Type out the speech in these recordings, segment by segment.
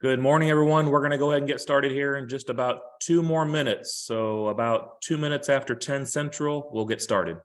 Good morning, everyone. We're going to go ahead and get started here in just about 2 more minutes. So about 2 minutes after 10 Central, we'll get started.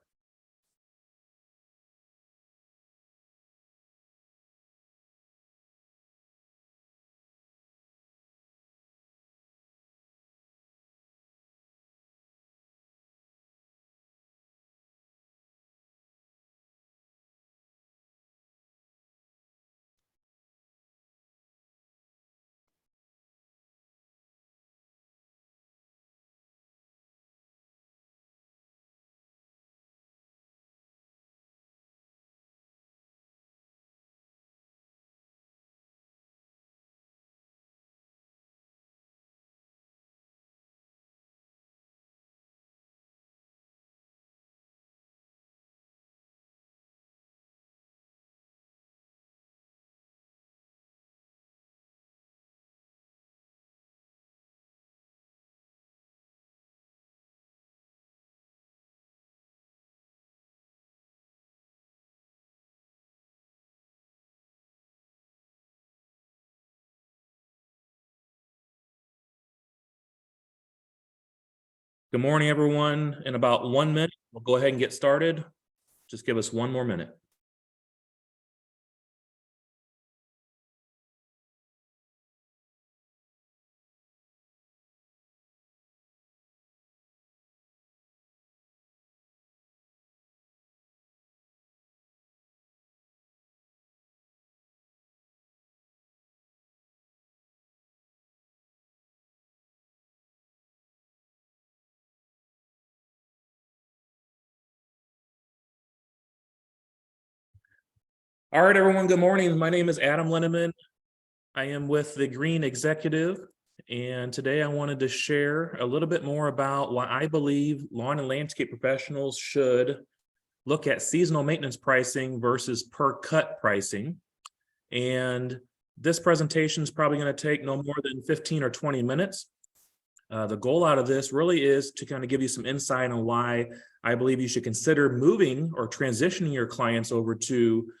Good morning, everyone. In about 1 minute, we'll go ahead and get started. Just give us one more minute. All right, everyone, good morning. My name is Adam Linneman. I am with the Green Executive, and today I wanted to share a little bit more about why I believe lawn and landscape professionals should look at seasonal maintenance pricing versus per cut pricing. And this presentation is probably going to take no more than 15 or 20 minutes. The goal out of this really is to kind of give you some insight on why I believe you should consider moving or transitioning your clients over to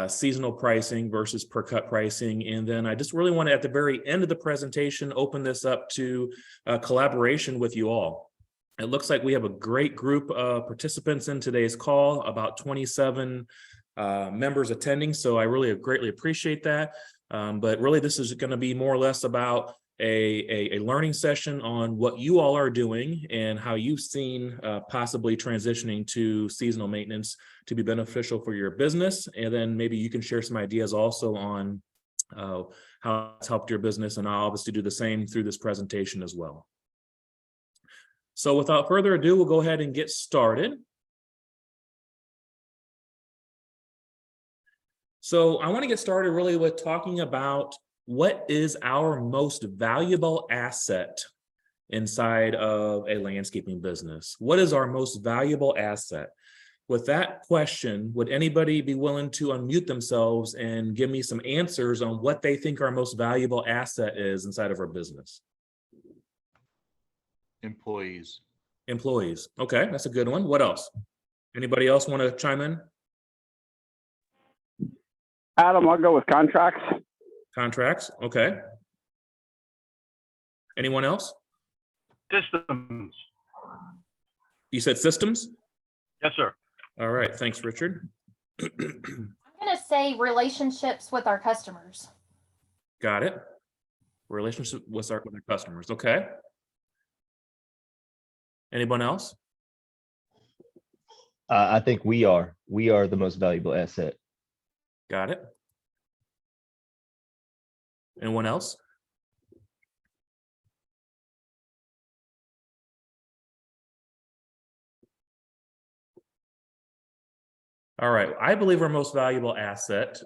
seasonal pricing versus per cut pricing. And then I just really want to, at the very end of the presentation, open this up to collaboration with you all. It looks like we have a great group of participants in today's call, about 27 members attending. So I really greatly appreciate that. But really, this is going to be more or less about a learning session on what you all are doing and how you've seen possibly transitioning to seasonal maintenance to be beneficial for your business. And then maybe you can share some ideas also on how it's helped your business, and I'll obviously do the same through this presentation as well. So without further ado, we'll go ahead and get started. So I want to get started really with talking about what is our most valuable asset inside of a landscaping business? What is our most valuable asset? With that question, would anybody be willing to unmute themselves and give me some answers on what they think our most valuable asset is inside of our business? Employees. Employees. Okay, that's a good one. What else? Anybody else want to chime in? Adam, I'll go with contracts. Contracts. Okay. Anyone else? Systems. You said systems? Yes, sir. All right. Thanks, Richard. I'm going to say relationships with our customers. Got it. Relationship with our customers. Okay. Anyone else? I think we are the most valuable asset. Got it. Anyone else? All right. I believe our most valuable asset,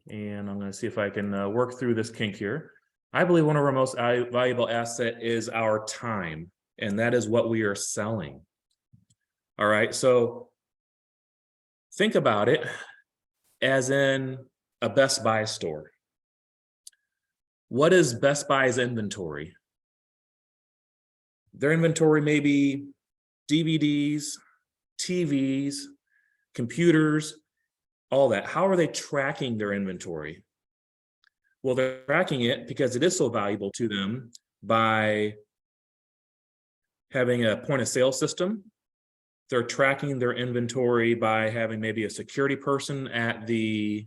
and I'm going to see if I can work through this kink here. I believe one of our most valuable asset is our time, and that is what we are selling. All right. So think about it as in a Best Buy store. What is Best Buy's inventory? Their inventory may be DVDs, TVs, computers, all that. How are they tracking their inventory? Well, they're tracking it because it is so valuable to them by having a point of sale system. They're tracking their inventory by having maybe a security person at the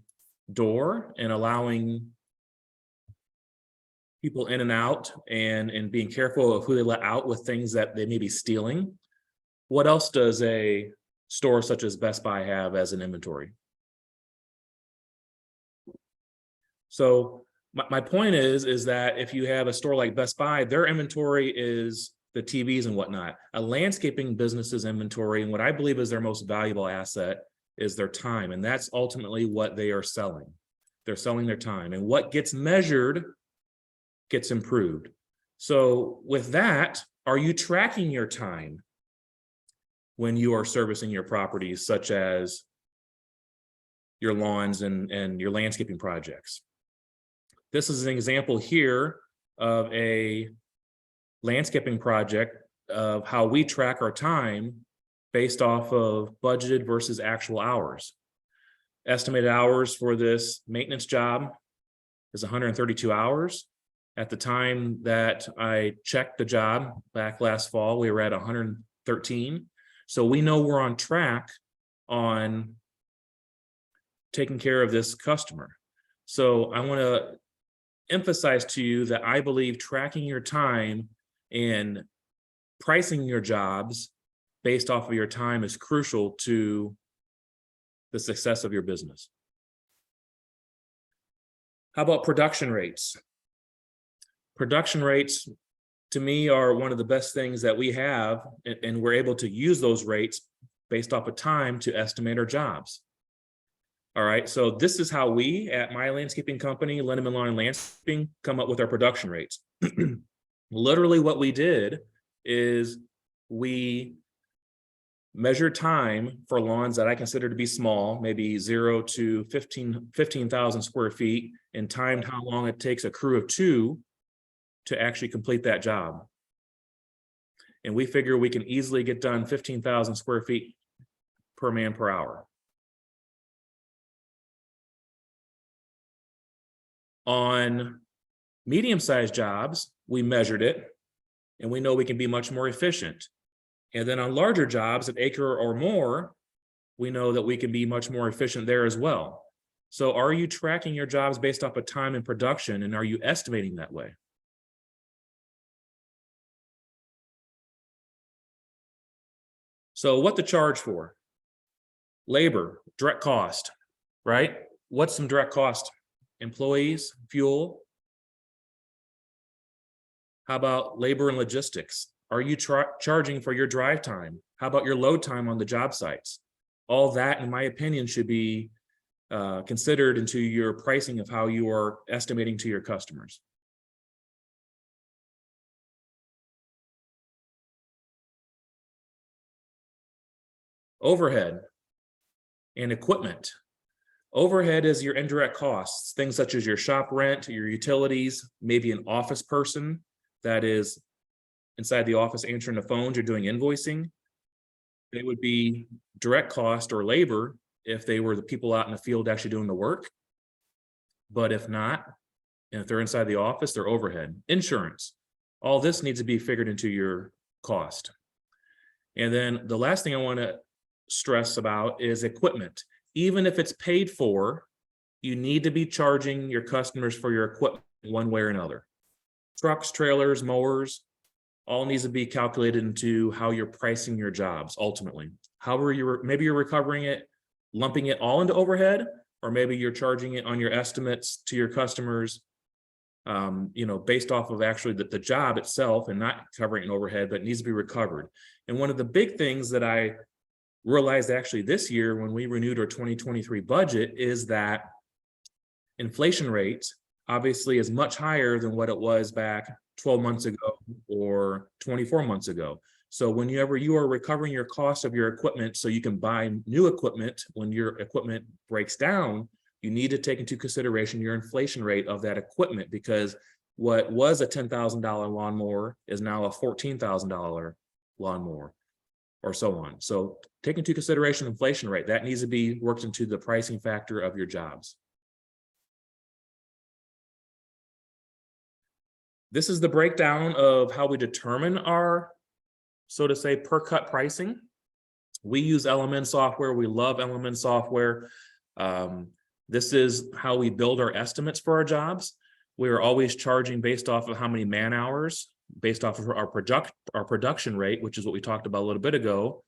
door and allowing people in and out and being careful of who they let out with things that they may be stealing. What else does a store such as Best Buy have as an inventory? So my point is that if you have a store like Best Buy, their inventory is the TVs and whatnot. A landscaping business's inventory, and what I believe is their most valuable asset, is their time. And that's ultimately what they are selling. They're selling their time. And what gets measured gets improved. So with that, are you tracking your time when you are servicing your properties, such as your lawns and your landscaping projects? This is an example here of a landscaping project of how we track our time based off of budgeted versus actual hours. Estimated hours for this maintenance job is 132 hours. At the time that I checked the job back last fall, we were at 113. So we know we're on track on taking care of this customer. So I want to emphasize to you that I believe tracking your time and pricing your jobs based off of your time is crucial to the success of your business. How about production rates? Production rates, to me, are one of the best things that we have, and we're able to use those rates based off of time to estimate our jobs. All right, so this is how we at my landscaping company, Linneman Lawn and Landscaping, come up with our production rates. Literally what we did is we measure time for lawns that I consider to be small, maybe 0 to 15,000 square feet, and timed how long it takes a crew of 2 to actually complete that job. And we figure we can easily get done 15,000 square feet per man per hour. On medium-sized jobs, we measured it, and we know we can be much more efficient. And then on larger jobs, an acre or more, we know that we can be much more efficient there as well. So are you tracking your jobs based off of time and production, and are you estimating that way? So what to charge for? Labor, direct cost, right? What's some direct cost? Employees, fuel. How about labor and logistics? Are you charging for your drive time? How about your load time on the job sites? All that, in my opinion, should be considered into your pricing of how you are estimating to your customers. Overhead and equipment. Overhead is your indirect costs, things such as your shop rent, your utilities, maybe an office person that is inside the office answering the phones or doing invoicing. They would be direct cost or labor if they were the people out in the field actually doing the work. But if not, and if they're inside the office, they're overhead. Insurance, all this needs to be figured into your cost. And then the last thing I want to stress about is equipment. Even if it's paid for, you need to be charging your customers for your equipment one way or another. Trucks, trailers, mowers, all needs to be calculated into how you're pricing your jobs ultimately. However, maybe you're recovering it, lumping it all into overhead, or maybe you're charging it on your estimates to your customers, based off of actually the job itself and not covering an overhead, but it needs to be recovered. And one of the big things that I realized actually this year when we renewed our 2023 budget is that inflation rate obviously is much higher than what it was back 12 months ago or 24 months ago. So whenever you are recovering your cost of your equipment so you can buy new equipment when your equipment breaks down, you need to take into consideration your inflation rate of that equipment, because what was a $10,000 lawnmower is now a $14,000 lawnmower, or so on. So take into consideration inflation rate. That needs to be worked into the pricing factor of your jobs. This is the breakdown of how we determine our, so to say, per cut pricing. We use LMN software. We love LMN software. This is how we build our estimates for our jobs. We are always charging based off of how many man hours, based off of our production rate, which is what we talked about a little bit ago.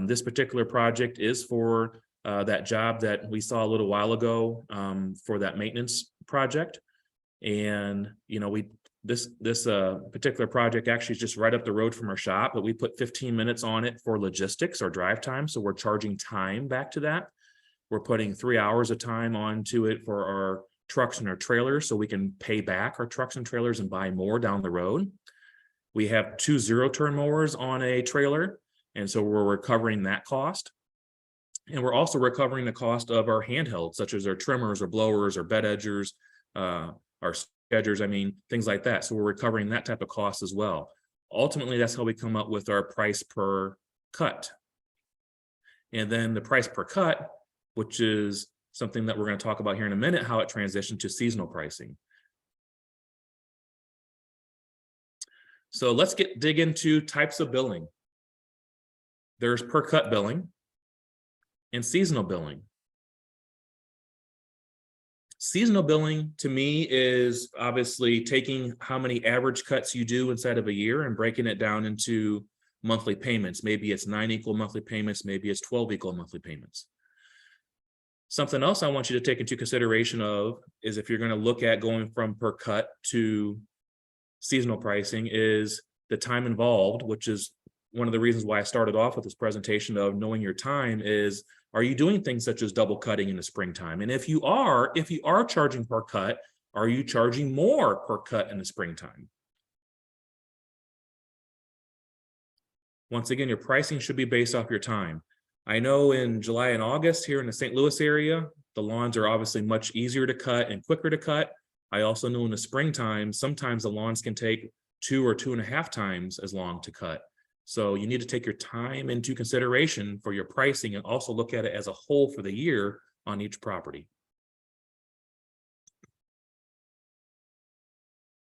This particular project is for that job that we saw a little while ago for that maintenance project. And this particular project actually is just right up the road from our shop, but we put 15 minutes on it for logistics or drive time. So we're charging time back to that. We're putting 3 hours of time onto it for our trucks and our trailers so we can pay back our trucks and trailers and buy more down the road. We have 2 zero-turn mowers on a trailer, and so we're recovering that cost. And we're also recovering the cost of our handhelds, such as our trimmers or blowers or bed edgers, our edgers, things like that. So we're recovering that type of cost as well. Ultimately, that's how we come up with our price per cut. And then the price per cut, which is something that we're going to talk about here in a minute, how it transitioned to seasonal pricing. So let's dig into types of billing. There's per cut billing and seasonal billing. Seasonal billing to me is obviously taking how many average cuts you do inside of a year and breaking it down into monthly payments. Maybe it's 9 equal monthly payments, maybe it's 12 equal monthly payments. Something else I want you to take into consideration of is if you're going to look at going from per cut to seasonal pricing is the time involved, which is one of the reasons why I started off with this presentation of knowing your time is, are you doing things such as double cutting in the springtime? And if you are charging per cut, are you charging more per cut in the springtime? Once again, your pricing should be based off your time. I know in July and August here in the St. Louis area, the lawns are obviously much easier to cut and quicker to cut. I also know in the springtime, sometimes the lawns can take 2 or 2.5 times as long to cut. So you need to take your time into consideration for your pricing and also look at it as a whole for the year on each property.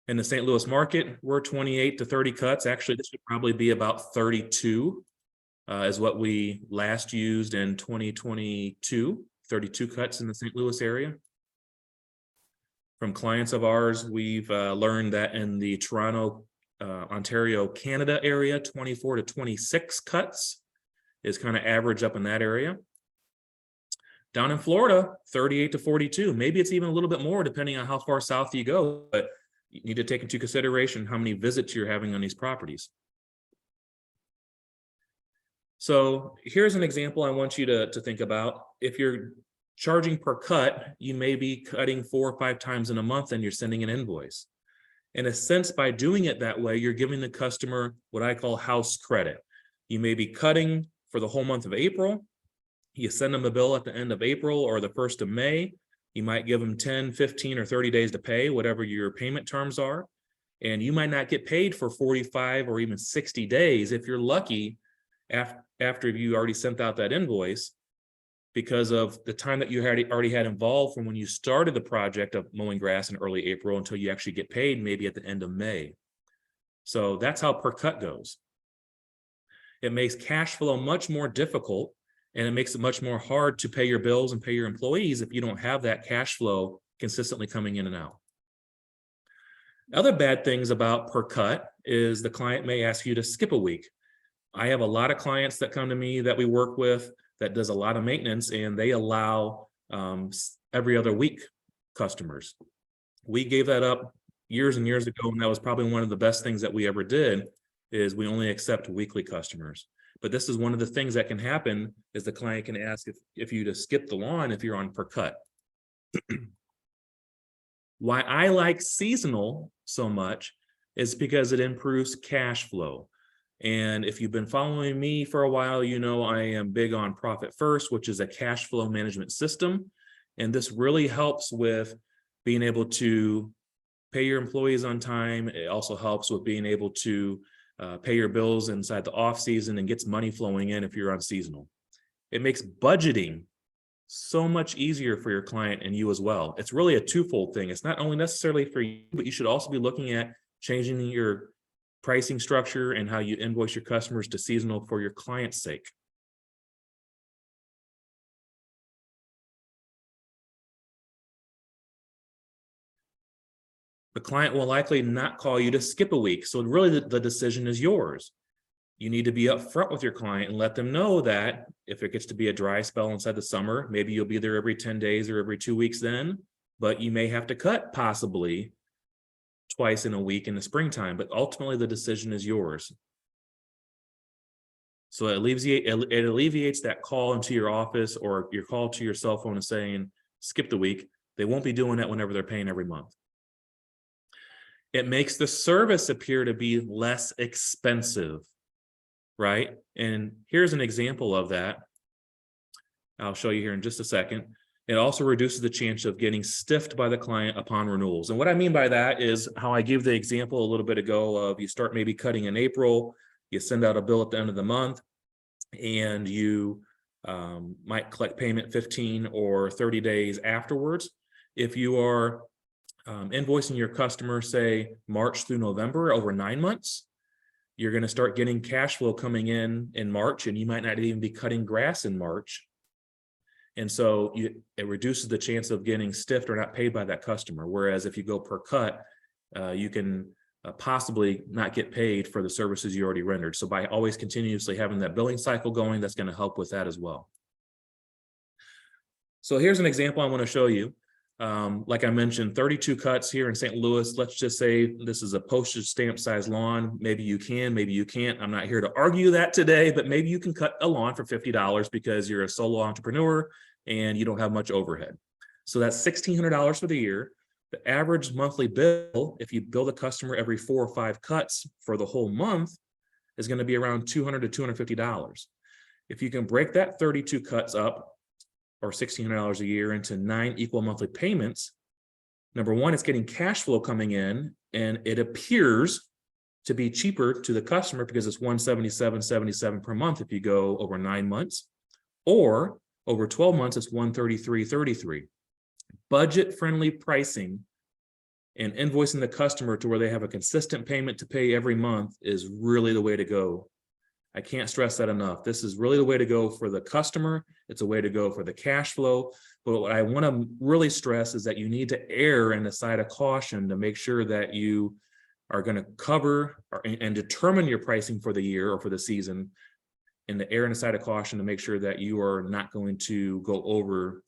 In the St. Louis market, we're 28 to 30 cuts. Actually, this would probably be about 32 is what we last used in 2022, 32 cuts in the St. Louis area. From clients of ours, we've learned that in the Toronto, Ontario, Canada area, 24 to 26 cuts is kind of average up in that area. Down in Florida, 38 to 42. Maybe it's even a little bit more depending on how far south you go, but you need to take into consideration how many visits you're having on these properties. So here's an example I want you to think about. If you're charging per cut, you may be cutting 4 or 5 times in a month and you're sending an invoice. In a sense, by doing it that way, you're giving the customer what I call house credit. You may be cutting for the whole month of April. You send them a bill at the end of April or the 1st of May. You might give them 10, 15, or 30 days to pay, whatever your payment terms are. And you might not get paid for 45 or even 60 days if you're lucky after you already sent out that invoice, because of the time that you already had involved from when you started the project of mowing grass in early April until you actually get paid maybe at the end of May. So that's how per cut goes. It makes cash flow much more difficult, and it makes it much more hard to pay your bills and pay your employees if you don't have that cash flow consistently coming in and out. Other bad things about per cut is the client may ask you to skip a week. I have a lot of clients that come to me that we work with that does a lot of maintenance, and they allow every other week customers. We gave that up years and years ago, and that was probably one of the best things that we ever did, is we only accept weekly customers. But this is one of the things that can happen is the client can ask if you to skip the lawn if you're on per cut. Why I like seasonal so much is because it improves cash flow. And if you've been following me for a while, you know I am big on Profit First, which is a cash flow management system. And this really helps with being able to pay your employees on time. It also helps with being able to pay your bills inside the off season and gets money flowing in if you're on seasonal. It makes budgeting so much easier for your client and you as well. It's really a twofold thing. It's not only necessarily for you, but you should also be looking at changing your pricing structure and how you invoice your customers to seasonal for your client's sake. The client will likely not call you to skip a week. So really the decision is yours. You need to be upfront with your client and let them know that if it gets to be a dry spell inside the summer, maybe you'll be there every 10 days or every 2 weeks then, but you may have to cut possibly twice in a week in the springtime, but ultimately the decision is yours. So it alleviates that call into your office or your call to your cell phone and saying, skip the week. They won't be doing that whenever they're paying every month. It makes the service appear to be less expensive, right? And here's an example of that. I'll show you here in just a second. It also reduces the chance of getting stiffed by the client upon renewals. And what I mean by that is how I gave the example a little bit ago of you start maybe cutting in April, you send out a bill at the end of the month, and you might collect payment 15 or 30 days afterwards. If you are invoicing your customer, say March through November over 9 months, you're going to start getting cash flow coming in March, and you might not even be cutting grass in March. And so it reduces the chance of getting stiffed or not paid by that customer. Whereas if you go per cut, you can possibly not get paid for the services you already rendered. So by always continuously having that billing cycle going, that's going to help with that as well. So here's an example I want to show you. Like I mentioned, 32 cuts here in St. Louis. Let's just say this is a postage stamp size lawn. Maybe you can, maybe you can't. I'm not here to argue that today, but maybe you can cut a lawn for $50 because you're a solo entrepreneur and you don't have much overhead. So that's $1,600 for the year. The average monthly bill, if you bill the customer every 4 or 5 cuts for the whole month, is going to be around $200 to $250. If you can break that 32 cuts up, or $1,600 a year, into 9 equal monthly payments, number one, it's getting cash flow coming in, and it appears to be cheaper to the customer because it's $177.77 per month if you go over 9 months, or over 12 months, it's $133.33. Budget-friendly pricing and invoicing the customer to where they have a consistent payment to pay every month is really the way to go. I can't stress that enough. This is really the way to go for the customer. It's a way to go for the cash flow. But what I want to really stress is that you need to err on the side of caution to make sure that you are going to cover and determine your pricing for the year or for the season, and the err on the side of caution to make sure that you are not going to go over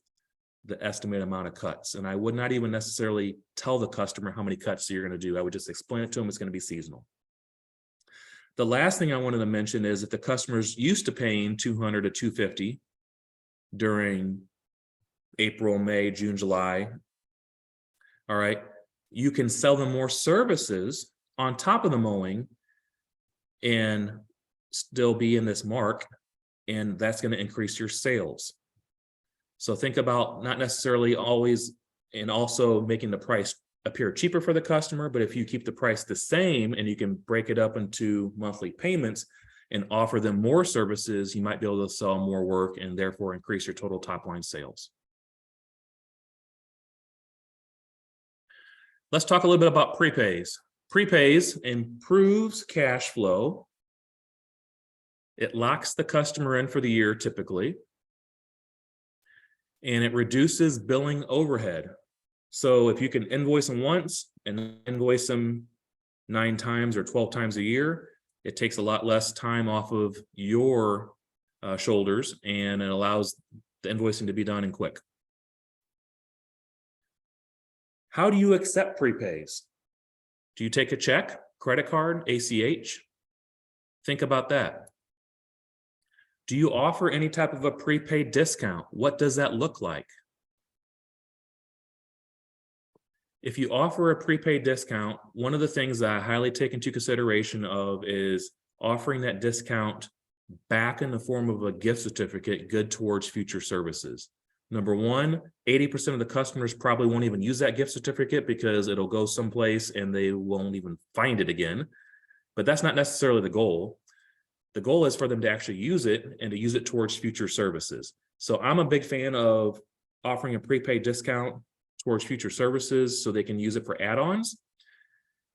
the estimated amount of cuts. And I would not even necessarily tell the customer how many cuts you're going to do. I would just explain it to them. It's going to be seasonal. The last thing I wanted to mention is if the customer's used to paying $200 to $250 during April, May, June, July, all right, you can sell them more services on top of the mowing and still be in this mark, and that's going to increase your sales. So think about not necessarily always, and also making the price appear cheaper for the customer, but if you keep the price the same and you can break it up into monthly payments and offer them more services, you might be able to sell more work and therefore increase your total top line sales. Let's talk a little bit about prepays. Prepays improves cash flow. It locks the customer in for the year typically, and it reduces billing overhead. So if you can invoice them once and invoice them 9 times or 12 times a year, it takes a lot less time off of your shoulders, and it allows the invoicing to be done and quick. How do you accept prepays? Do you take a check, credit card, ACH? Think about that. Do you offer any type of a prepaid discount? What does that look like? If you offer a prepaid discount, one of the things that I highly take into consideration of is offering that discount back in the form of a gift certificate good towards future services. Number one, 80% of the customers probably won't even use that gift certificate because it'll go someplace and they won't even find it again. But that's not necessarily the goal. The goal is for them to actually use it and to use it towards future services. So I'm a big fan of offering a prepaid discount towards future services so they can use it for add-ons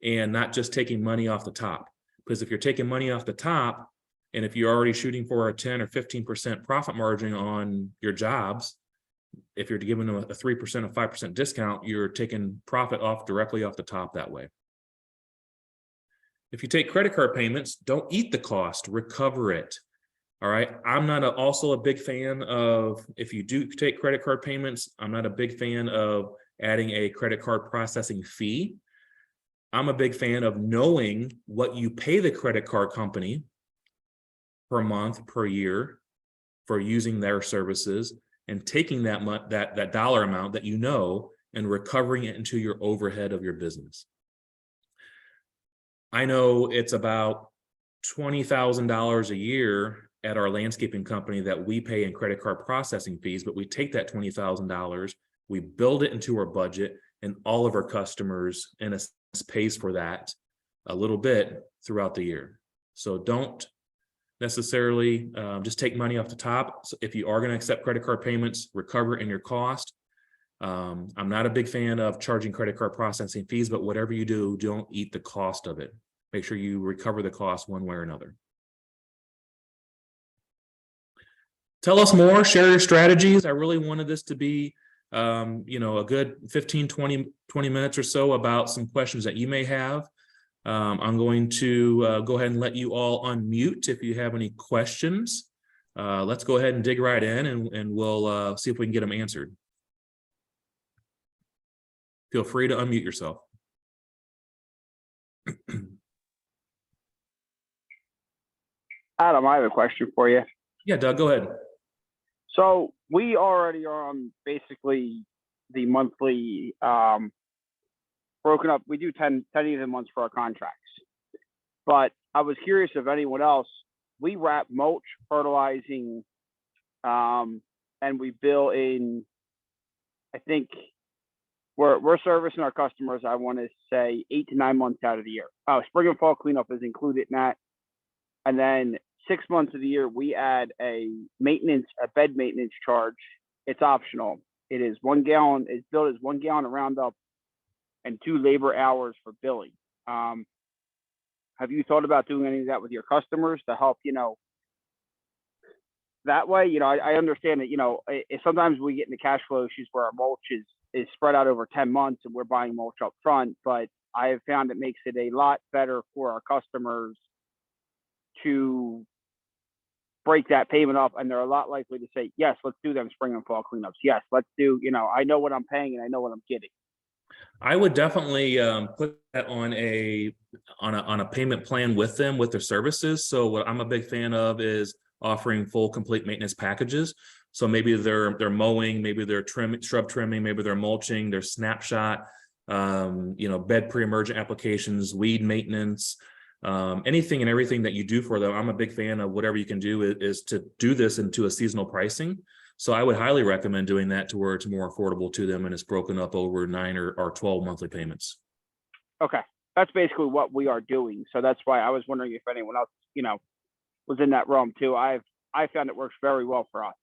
and not just taking money off the top. Because if you're taking money off the top, and if you're already shooting for a 10 or 15% profit margin on your jobs, if you're giving them a 3% or 5% discount, you're taking profit off directly off the top that way. If you take credit card payments, don't eat the cost, recover it. All right. I'm not also a big fan of, if you do take credit card payments, I'm not a big fan of adding a credit card processing fee. I'm a big fan of knowing what you pay the credit card company per month, per year for using their services, and taking that dollar amount that you know and recovering it into your overhead of your business. I know it's about $20,000 a year at our landscaping company that we pay in credit card processing fees, but we take that $20,000, we build it into our budget, and all of our customers in a sense pays for that a little bit throughout the year. So don't necessarily just take money off the top. So if you are going to accept credit card payments, recover in your cost. I'm not a big fan of charging credit card processing fees, but whatever you do, don't eat the cost of it. Make sure you recover the cost one way or another. Tell us more, share your strategies. I really wanted this to be, a good 15, 20 minutes or so about some questions that you may have. I'm going to go ahead and let you all unmute if you have any questions. Let's go ahead and dig right in and we'll see if we can get them answered. Feel free to unmute yourself. Adam, I have a question for you. Yeah, Doug, go ahead. So we already are on basically the monthly broken up. We do 10 even months for our contracts. But I was curious if anyone else, we wrap mulch, fertilizing, and we bill in, I think we're servicing our customers, I want to say 8 to 9 months out of the year. Spring and fall cleanup is included in that. And then 6 months of the year, we add a bed maintenance charge. It's optional. It is 1 gallon, it's billed as 1 gallon of Roundup and 2 labor hours for billing. Have you thought about doing any of that with your customers to help, that way? I understand that, if sometimes we get into cash flow issues where our mulch is spread out over 10 months and we're buying mulch up front, but I have found it makes it a lot better for our customers to break that payment up, and they're a lot likely to say, yes, let's do them spring and fall cleanups. Yes, let's do, I know what I'm paying and I know what I'm getting. I would definitely put that on a payment plan with them, with their services. So what I'm a big fan of is offering full complete maintenance packages. So maybe they're mowing, maybe they're shrub trimming, maybe they're mulching, their snapshot, bed pre-emergent applications, weed maintenance, anything and everything that you do for them. I'm a big fan of whatever you can do is to do this into a seasonal pricing. So I would highly recommend doing that to where it's more affordable to them and it's broken up over 9 or 12 monthly payments. Okay. That's basically what we are doing. So that's why I was wondering if anyone else, was in that realm too. I found it works very well for us.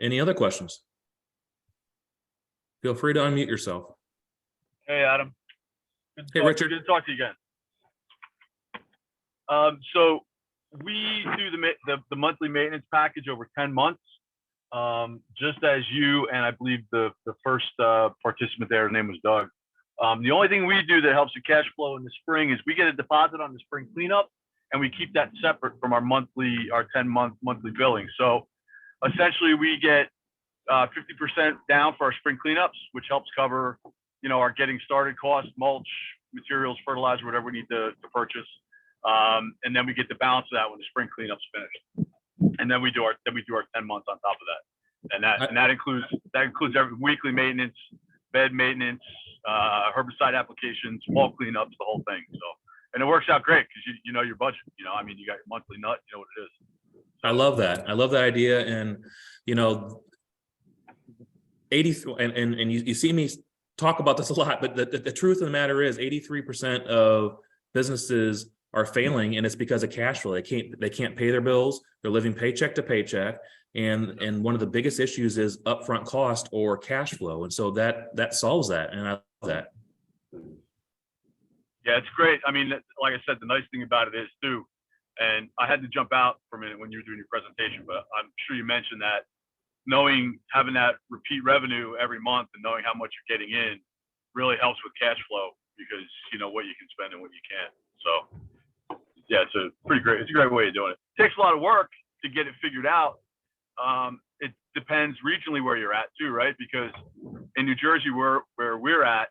Any other questions? Feel free to unmute yourself. Hey, Adam. Hey, Richard. Good to talk to you again. So we do the monthly maintenance package over 10 months, just as you and I believe the first participant there, his name was Doug. The only thing we do that helps the cash flow in the spring is we get a deposit on the spring cleanup, and we keep that separate from our 10-month monthly billing. So essentially, we get 50% down for our spring cleanups, which helps cover, our getting started costs, mulch, materials, fertilizer, whatever we need to purchase. And then we get the balance of that when the spring cleanup's finished. And then we do our 10 months on top of that. And that includes every weekly maintenance, bed maintenance, herbicide applications, fall cleanups, the whole thing. So, and it works out great because you know your budget. You got your monthly nut, you know what it is. I love that. I love that idea. And 80 and you see me talk about this a lot, but the truth of the matter is 83% of businesses are failing, and it's because of cash flow. They can't pay their bills. They're living paycheck to paycheck. And one of the biggest issues is upfront cost or cash flow. And so that solves that. And I love that. Yeah, it's great. I mean, like I said, the nice thing about it is too, and I had to jump out for a minute when you were doing your presentation, but I'm sure you mentioned that having that repeat revenue every month and knowing how much you're getting in really helps with cash flow because you know what you can spend and what you can't. So yeah, it's a great way of doing it. It takes a lot of work to get it figured out. It depends regionally where you're at too, right? Because in New Jersey, where we're at,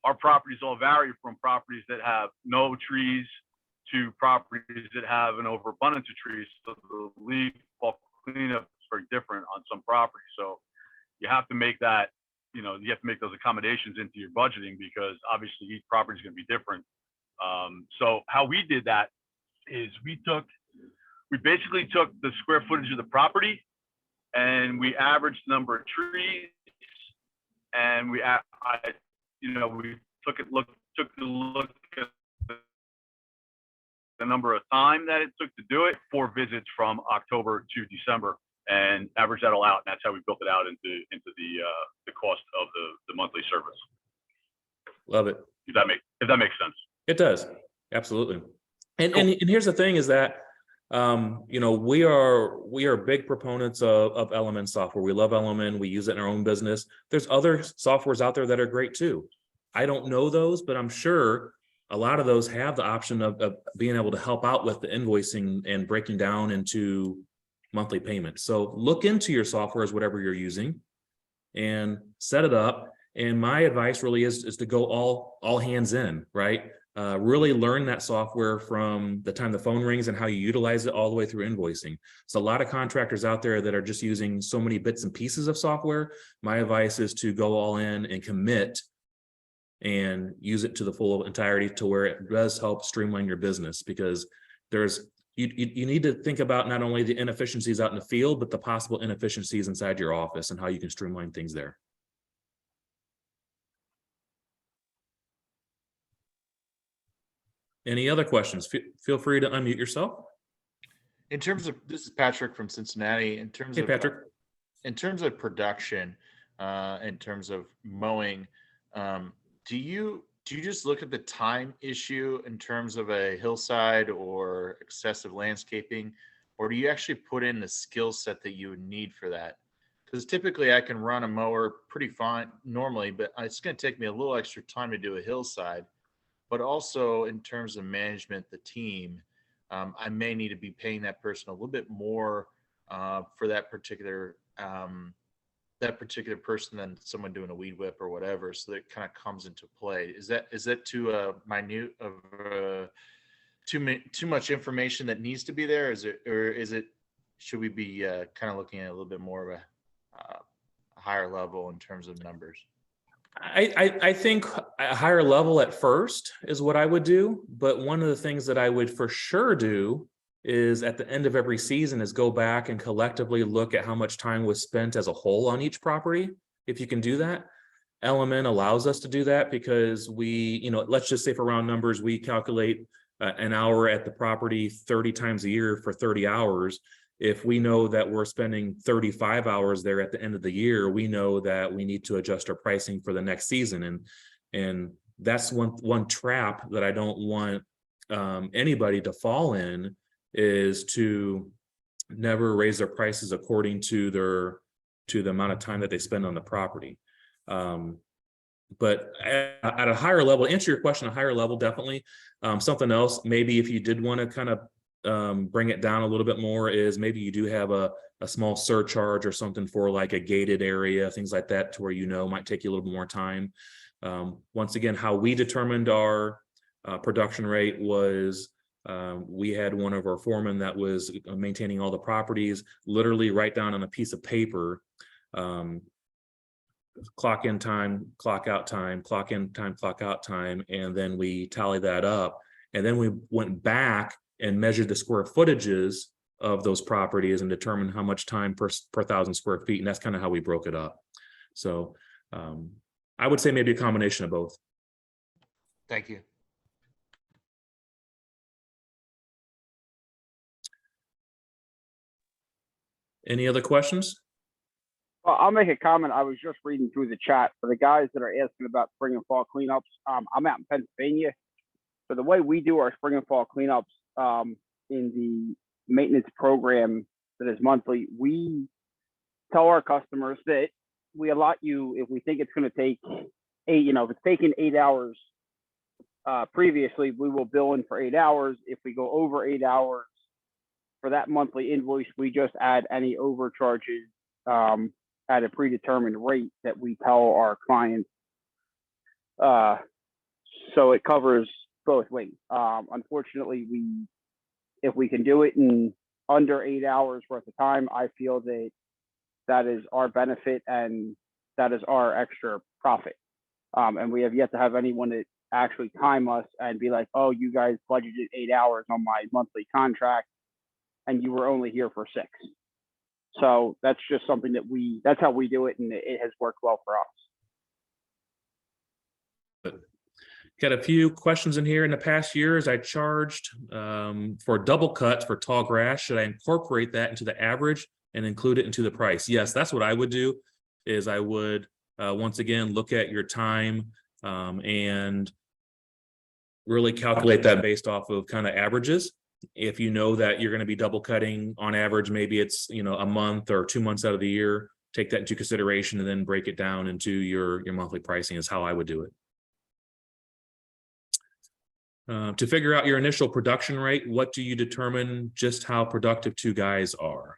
our properties all vary from properties that have no trees to properties that have an overabundance of trees. So the leaf fall cleanup is very different on some properties. So you have to make that, you have to make those accommodations into your budgeting because obviously each property is going to be different. So how we did that is we basically took the square footage of the property and we averaged the number of trees, and we took a look at the number of time that it took to do it, 4 visits from October to December, and average that all out. And that's how we built it out into the cost of the monthly service. Love it. If that makes sense. It does. Absolutely. And, Cool. and here's the thing is that, we are big proponents of Element software. We love Element. We use it in our own business. There's other softwares out there that are great too. I don't know those, but I'm sure a lot of those have the option of being able to help out with the invoicing and breaking down into monthly payments. So look into your software as whatever you're using and set it up. And my advice really is to go all hands in, right? Really learn that software from the time the phone rings and how you utilize it all the way through invoicing. So a lot of contractors out there that are just using so many bits and pieces of software. My advice is to go all in and commit and use it to the full entirety to where it does help streamline your business, because you need to think about not only the inefficiencies out in the field, but the possible inefficiencies inside your office and how you can streamline things there. Any other questions? Feel free to unmute yourself. In terms of, this is Patrick from Cincinnati. In terms Hey, of Patrick. in terms of production, in terms of mowing, do you just look at the time issue in terms of a hillside or excessive landscaping, or do you actually put in the skill set that you would need for that? Because typically I can run a mower pretty fine normally, but it's going to take me a little extra time to do a hillside. But also in terms of management, the team, I may need to be paying that person a little bit more for that particular person than someone doing a weed whip or whatever. So that kind of comes into play. Is that too minute of too much information that needs to be there? Should we be kind of looking at a little bit more of a higher level in terms of numbers? I think a higher level at first is what I would do. But one of the things that I would for sure do is at the end of every season is go back and collectively look at how much time was spent as a whole on each property. If you can do that, Element allows us to do that because let's just say for round numbers, we calculate an hour at the property 30 times a year for 30 hours. If we know that we're spending 35 hours there at the end of the year, we know that we need to adjust our pricing for the next season. And that's one trap that I don't want anybody to fall in, is to never raise their prices according to the amount of time that they spend on the property. But at a higher level, to answer your question, a higher level, definitely. Something else, maybe if you did want to kind of bring it down a little bit more, is maybe you do have a small surcharge or something for like a gated area, things like that, to where might take you a little bit more time. Once again, how we determined our production rate was we had one of our foremen that was maintaining all the properties literally write down on a piece of paper, clock in time, clock out time, clock in time, clock out time, and then we tally that up. And then we went back and measured the square footages of those properties and determined how much time per 1,000 square feet. And that's kind of how we broke it up. So I would say maybe a combination of both. Thank you. Any other questions? Well, I'll make a comment. I was just reading through the chat for the guys that are asking about spring and fall cleanups. I'm out in Pennsylvania. So the way we do our spring and fall cleanups in the maintenance program that is monthly, we tell our customers that we allot you, if we think it's going to take if it's taken 8 hours previously, we will bill in for 8 hours. If we go over 8 hours for that monthly invoice, we just add any overcharges at a predetermined rate that we tell our clients. So it covers both ways. Unfortunately, if we can do it in under 8 hours worth of time, I feel that is our benefit and that is our extra profit. And we have yet to have anyone that actually time us and be like, oh, you guys budgeted 8 hours on my monthly contract and you were only here for 6. So that's just something that's how we do it, and it has worked well for us. Got a few questions in here. In the past years, I charged for double cuts for tall grass. Should I incorporate that into the average and include it into the price. Yes, that's what I would do, is I would, once again, look at your time and really calculate that based off of kind of averages. If you know that you're going to be double cutting on average, maybe it's, a month or 2 months out of the year, take that into consideration and then break it down into your monthly pricing is how I would do it. To figure out your initial production rate, what do you determine just how productive two guys are?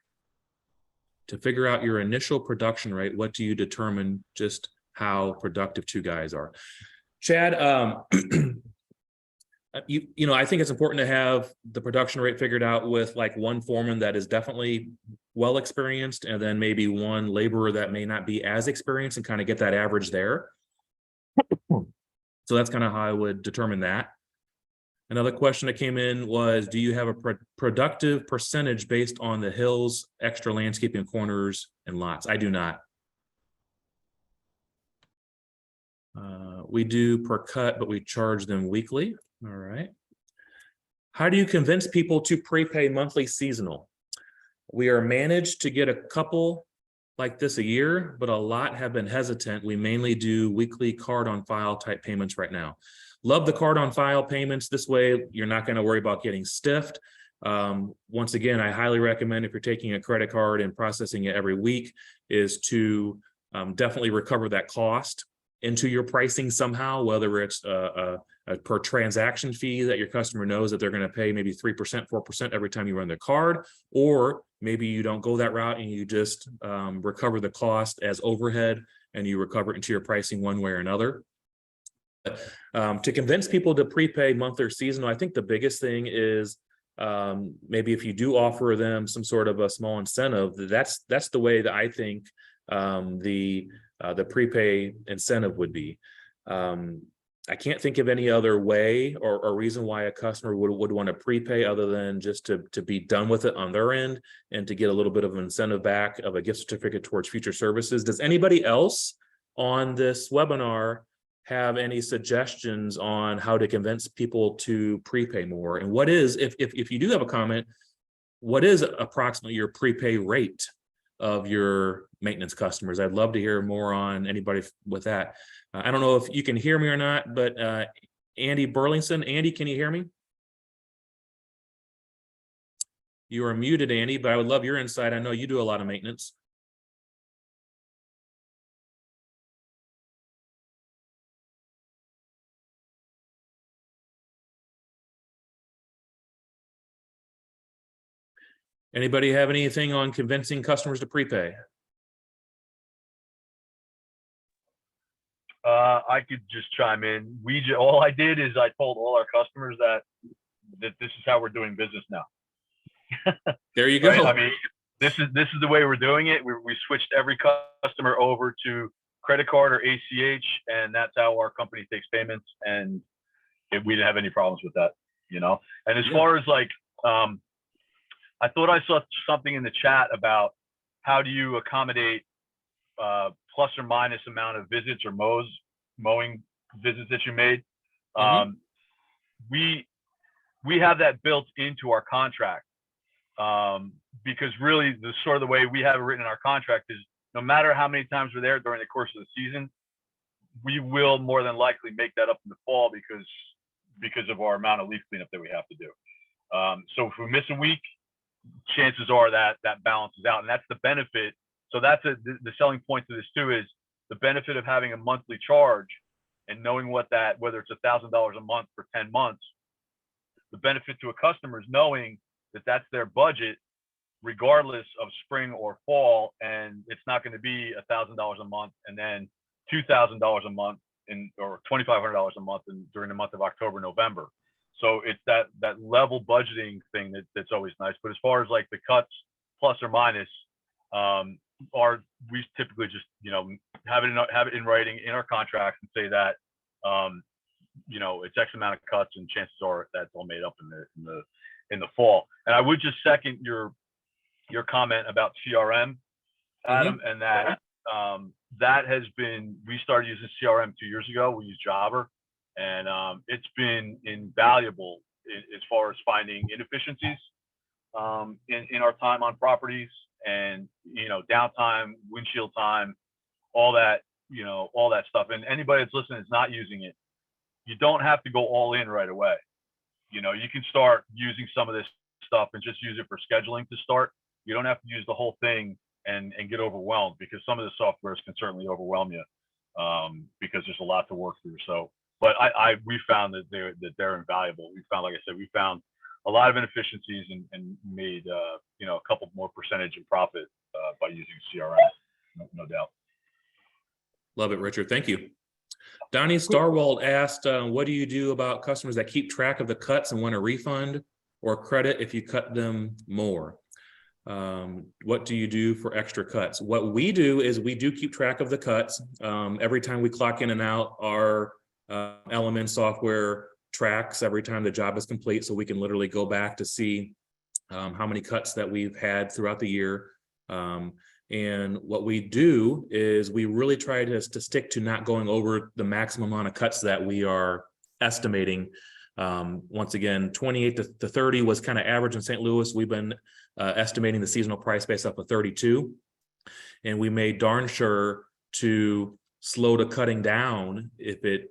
To figure out your initial production rate, what do you determine just how productive two guys are? Chad, I think it's important to have the production rate figured out with like one foreman that is definitely well experienced, and then maybe one laborer that may not be as experienced, and kind of get that average there. So that's kind of how I would determine that. Another question that came in was, do you have a productive percentage based on the hills, extra landscaping, corners, and lots? I do not. We do per cut, but we charge them weekly. All right. How do you convince people to prepay monthly seasonal? We are managed to get a couple like this a year, but a lot have been hesitant. We mainly do weekly card on file type payments right now. Love the card on file payments. This way, you're not going to worry about getting stiffed. Once again, I highly recommend, if you're taking a credit card and processing it every week, is to definitely recover that cost into your pricing somehow, whether it's a per transaction fee that your customer knows that they're going to pay maybe 3%, 4% every time you run their card, or maybe you don't go that route and you just recover the cost as overhead and you recover it into your pricing one way or another. To convince people to prepay monthly or seasonal, I think the biggest thing is maybe if you do offer them some sort of a small incentive, that's the way that I think the prepay incentive would be. I can't think of any other way or reason why a customer would want to prepay other than just to be done with it on their end and to get a little bit of an incentive back of a gift certificate towards future services. Does anybody else on this webinar have any suggestions on how to convince people to prepay more? And what is, if you do have a comment, what is approximately your prepay rate of your maintenance customers? I'd love to hear more on anybody with that. I don't know if you can hear me or not, but Andy Burlington. Andy, can you hear me? You are muted, Andy, but I would love your insight. I know you do a lot of maintenance. Anybody have anything on convincing customers to prepay? I could just chime in. All I did is I told all our customers that this is how we're doing business now. There you go. Right? I mean, this is the way we're doing it. We switched every customer over to credit card or ACH, and that's how our company takes payments. And we didn't have any problems with that, And as far as like, I thought I saw something in the chat about how do you accommodate plus or minus amount of visits or mowing visits that you made. We have that built into our contract because really the sort of the way we have it written in our contract is no matter how many times we're there during the course of the season, we will more than likely make that up in the fall because of our amount of leaf cleanup that we have to do. So if we miss a week, chances are that balances out, and that's the benefit. So that's the selling point to this too, is the benefit of having a monthly charge and knowing whether it's $1,000 a month for 10 months, the benefit to a customer is knowing that that's their budget regardless of spring or fall, and it's not going to be $1,000 a month and then $2,000 a month or $2,500 a month during the month of October, November. So it's that level budgeting thing that's always nice. But as far as like the cuts, plus or minus, we typically just have it in writing in our contracts and say that it's X amount of cuts, and chances are that's all made up in the fall. And I would just second your comment about CRM, Adam, and that we started using CRM 2 years ago. We use Jobber. And it's been invaluable as far as finding inefficiencies in our time on properties and, you know, downtime, windshield time, all that, you know, all that stuff. And anybody that's listening is not using it. You don't have to go all in right away. You know, you can start using some of this stuff and just use it for scheduling to start. You don't have to use the whole thing and get overwhelmed, because some of the softwares can certainly overwhelm you, because there's a lot to work through. So, but we found that they're invaluable. We found, like I said, we found a lot of inefficiencies and made, you know, a couple more percentage in profit by using CRM, no doubt. Love it, Richard. Thank you. Donnie Starwald asked, what do you do about customers that keep track of the cuts and want a refund or credit if you cut them more? What do you do for extra cuts? What we do is we do keep track of the cuts. Every time we clock in and out, our Element software tracks every time the job is complete, so we can literally go back to see how many cuts that we've had throughout the year. And what we do is we really try to stick to not going over the maximum amount of cuts that we are estimating. Once again, 28 to 30 was kind of average in St. Louis. We've been estimating the seasonal price based off of 32. And we made darn sure to slow to cutting down if it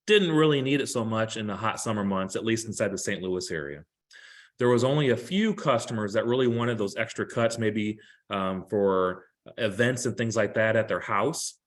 didn't really need it so much in the hot summer months, at least inside the St. Louis area. There was only a few customers that really wanted those extra cuts, maybe for events and things like that at their house.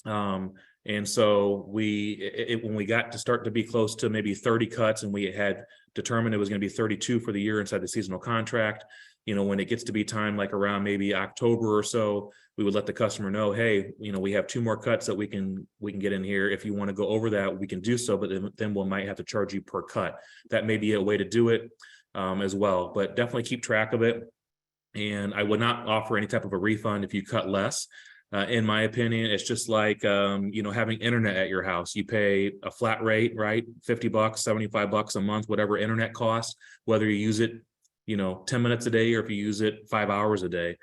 And so when we got to start to be close to maybe 30 cuts, and we had determined it was going to be 32 for the year inside the seasonal contract, you know, when it gets to be time like around maybe October or so, we would let the customer know, hey, you know, we have 2 more cuts that we can get in here. If you want to go over that, we can do so, but then we might have to charge you per cut. That may be a way to do it as well, but definitely keep track of it. And I would not offer any type of a refund if you cut less. In my opinion, it's just like, you know, having internet at your house. You pay a flat rate, right? $50, $75 a month, whatever internet costs, whether you use it, you know, 10 minutes a day, or if you use it 5 hours a day.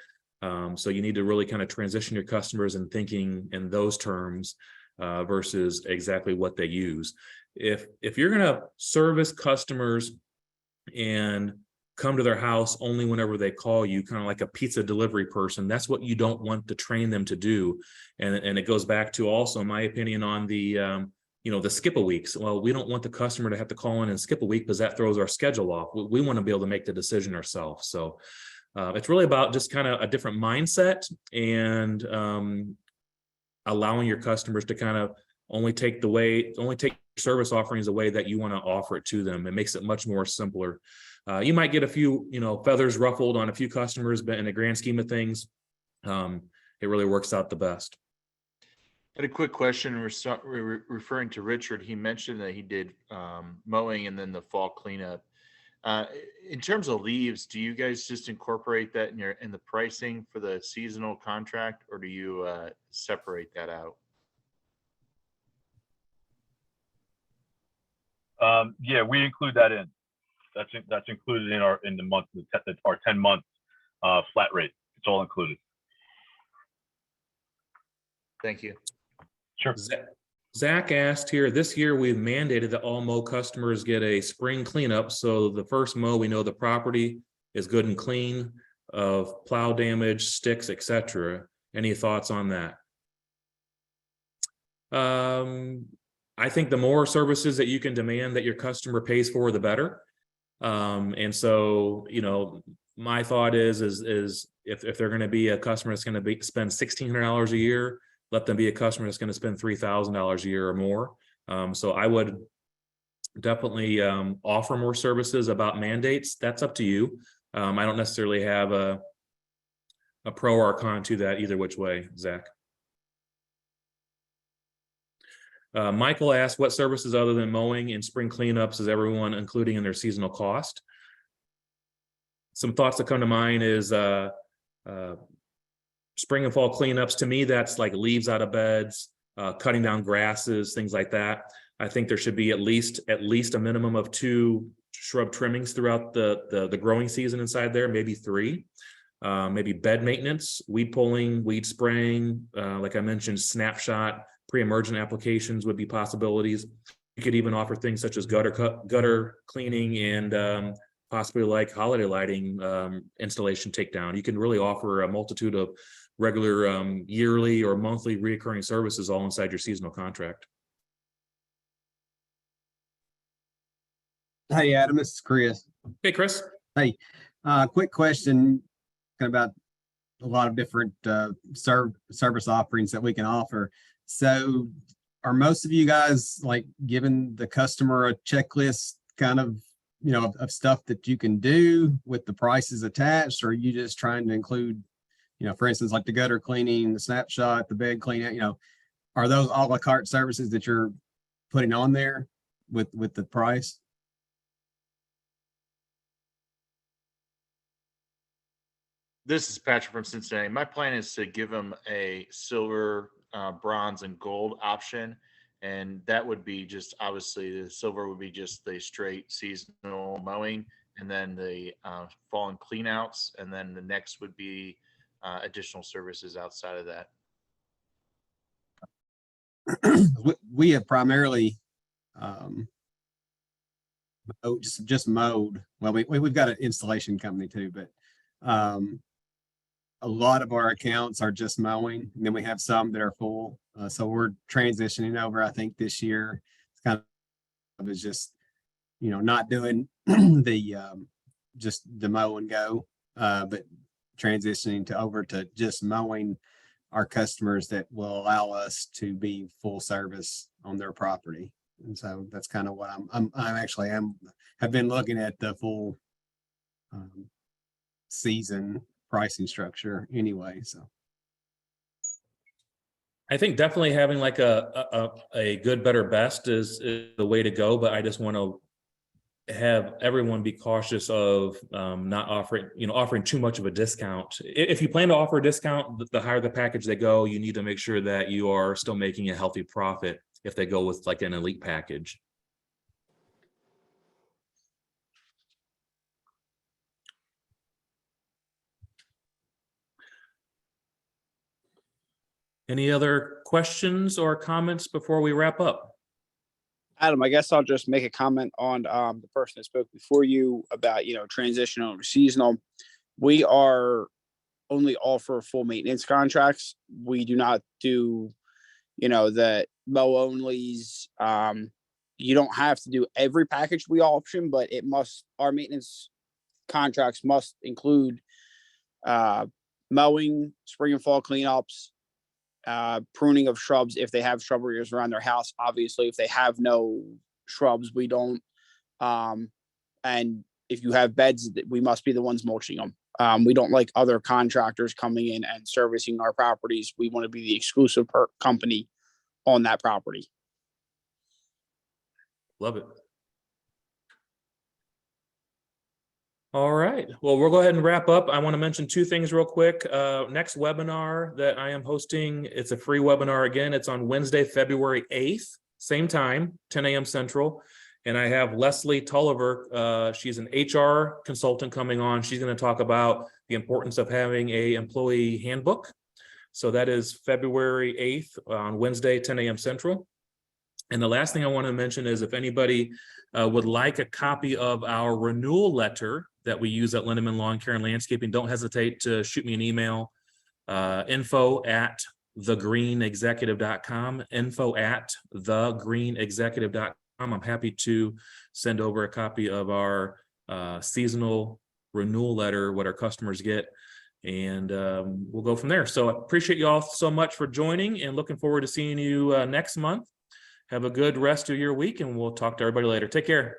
So you need to really kind of transition your customers and thinking in those terms versus exactly what they use. If you're going to service customers and come to their house only whenever they call you, kind of like a pizza delivery person, that's what you don't want to train them to do. And it goes back to also my opinion on the, you know, the skip a weeks. Well, we don't want the customer to have to call in and skip a week, because that throws our schedule off. We want to be able to make the decision ourselves. So it's really about just kind of a different mindset and allowing your customers to kind of only take service offerings the way that you want to offer it to them. It makes it much more simpler. You might get a few, you know, feathers ruffled on a few customers, but in the grand scheme of things, it really works out the best. I had a quick question. Referring to Richard, he mentioned that he did mowing and then the fall cleanup. In terms of leaves, do you guys just incorporate that in the pricing for the seasonal contract, or do you separate that out? Yeah, we include that in. That's included in our 10-month flat rate. It's all included. Thank you. Sure. Zach asked here, this year we've mandated that all mow customers get a spring cleanup. So the first mow, we know the property is good and clean of plow damage, sticks, etc. Any thoughts on that? I think the more services that you can demand that your customer pays for, the better. And so, you know, my thought is if they're going to be a customer that's going to spend $1,600 a year, let them be a customer that's going to spend $3,000 a year or more. So I would definitely offer more services about mandates. That's up to you. I don't necessarily have a pro or a con to that either which way, Zach. Michael asked, what services other than mowing and spring cleanups is everyone including in their seasonal cost? Some thoughts that come to mind is spring and fall cleanups. To me, that's like leaves out of beds, cutting down grasses, things like that. I think there should be at least a minimum of 2 shrub trimmings throughout the growing season inside there, maybe 3. Maybe bed maintenance, weed pulling, weed spraying, like I mentioned, snapshot, pre-emergent applications would be possibilities. You could even offer things such as gutter cleaning and possibly like holiday lighting installation takedown. You can really offer a multitude of regular yearly or monthly recurring services all inside your seasonal contract. Hey, Adam, this is Chris. Hey, Chris. Hey, quick question about a lot of different service offerings that we can offer. So are most of you guys like giving the customer a checklist kind of, of stuff that you can do with the prices attached? Or are you just trying to include, for instance, like the gutter cleaning, the snapshot, the bed cleaning, are those a la carte services that you're putting on there with the price? This is Patrick from Cincinnati. My plan is to give them a silver, bronze, and gold option. And that would be just, obviously, the silver would be just the straight seasonal mowing, and then the fall and clean outs. And then the next would be additional services outside of that. We have primarily just mowed. Well, we've got an installation company too, but a lot of our accounts are just mowing, and then we have some that are full. So we're transitioning over, I think, this year. It's kind of is just, not doing the just the mow and go, but transitioning over to just mowing our customers that will allow us to be full service on their property. And so that's kind of what have been looking at the full season pricing structure anyway. So I think definitely having like a good, better, best is the way to go. But I just want to have everyone be cautious of not offering too much of a discount. If you plan to offer a discount, the higher the package they go, you need to make sure that you are still making a healthy profit if they go with like an elite package. Any other questions or comments before we wrap up? Adam, I guess I'll just make a comment on the person that spoke before you about, transitional or seasonal. We are only offer full maintenance contracts. We do not do, the mow onlys. You don't have to do every package we option, but our maintenance contracts must include mowing, spring and fall cleanups, pruning of shrubs if they have shrub areas around their house. Obviously, if they have no shrubs, we don't. And if you have beds, we must be the ones mulching them. We don't like other contractors coming in and servicing our properties. We want to be the exclusive company on that property. Love it. All right. Well, we'll go ahead and wrap up. I want to mention two things real quick. Next webinar that I am hosting, it's a free webinar again. It's on Wednesday, February 8th, same time, 10 a.m. Central. And I have Leslie Tulliver. She's an HR consultant coming on. She's going to talk about the importance of having an employee handbook. So that is February 8th on Wednesday, 10 a.m. Central. And the last thing I want to mention is if anybody would like a copy of our renewal letter that we use at Linneman Lawn Care and Landscaping, don't hesitate to shoot me an email, info@thegreenexecutive.com, info@thegreenexecutive.com. I'm happy to send over a copy of our seasonal renewal letter, what our customers get, and we'll go from there. So I appreciate you all so much for joining and looking forward to seeing you next month. Have a good rest of your week, and we'll talk to everybody later. Take care.